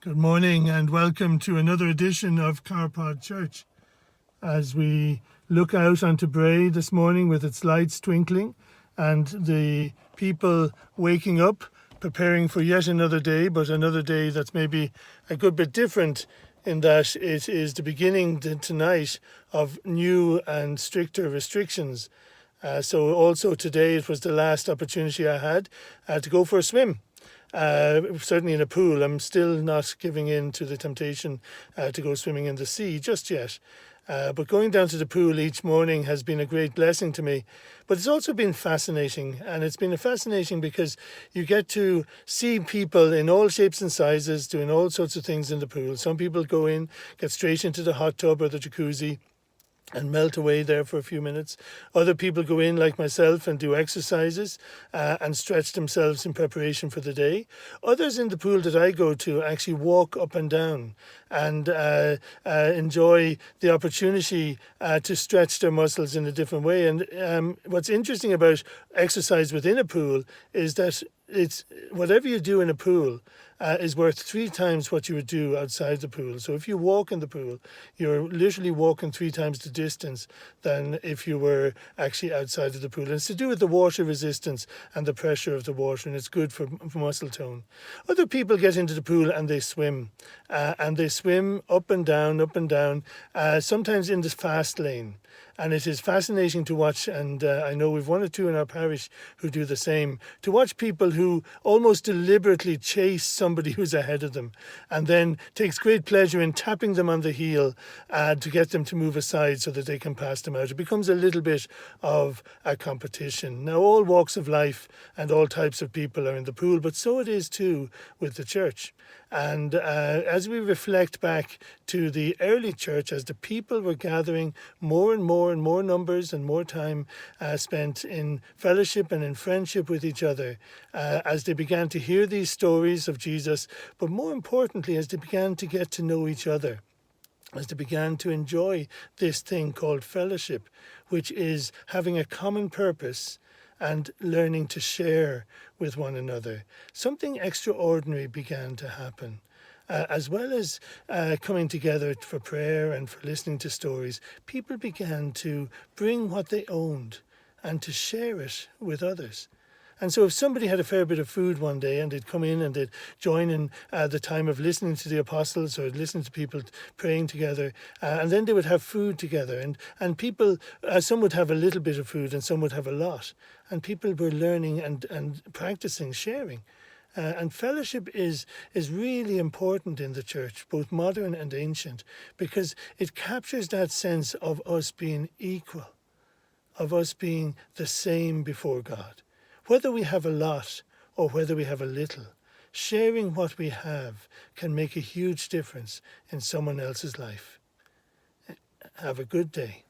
Good morning and welcome to another edition of Carpod Church. As we look out onto Bray this morning with its lights twinkling and the people waking up, preparing for yet another day, but another day that's maybe a good bit different in that it is the beginning tonight of new and stricter restrictions. So also today it was the last opportunity I had to go for a swim. Certainly in a pool. I'm still not giving in to the temptation to go swimming in the sea just yet. But going down to the pool each morning has been a great blessing to me. But it's also been fascinating. And it's been fascinating because you get to see people in all shapes and sizes doing all sorts of things in the pool. Some people go in, get straight into the hot tub or the jacuzzi and melt away there for a few minutes. Other people go in like myself and do exercises and stretch themselves in preparation for the day. Others in the pool that I go to actually walk up and down and enjoy the opportunity to stretch their muscles in a different way. And what's interesting about exercise within a pool is that it's whatever you do in a pool is worth 3 times what you would do outside the pool. So if you walk in the pool, you're literally walking 3 times the distance than if you were actually outside of the pool. And it's to do with the water resistance and the pressure of the water, and it's good for muscle tone. Other people get into the pool and they swim. And they swim up and down, sometimes in the fast lane. And it is fascinating to watch, and I know we've 1 or 2 in our parish who do the same, to watch people who almost deliberately chase somebody who's ahead of them and then takes great pleasure in tapping them on the heel to get them to move aside so that they can pass them out. It becomes a little bit of a competition. Now, all walks of life and all types of people are in the pool, but so it is too with the church. And as we reflect back to the early church, as the people were gathering more and more numbers and more time spent in fellowship and in friendship with each other, as they began to hear these stories of Jesus, but more importantly, as they began to get to know each other, as they began to enjoy this thing called fellowship, which is having a common purpose and learning to share with one another. Something extraordinary began to happen. As well as coming together for prayer and for listening to stories, people began to bring what they owned and to share it with others. And so if somebody had a fair bit of food one day and they'd come in and they'd join in the time of listening to the apostles or listening to people praying together, and then they would have food together. And people, some would have a little bit of food and some would have a lot. And people were learning and practicing sharing. And fellowship is really important in the church, both modern and ancient, because it captures that sense of us being equal, of us being the same before God. Whether we have a lot or whether we have a little, sharing what we have can make a huge difference in someone else's life. Have a good day.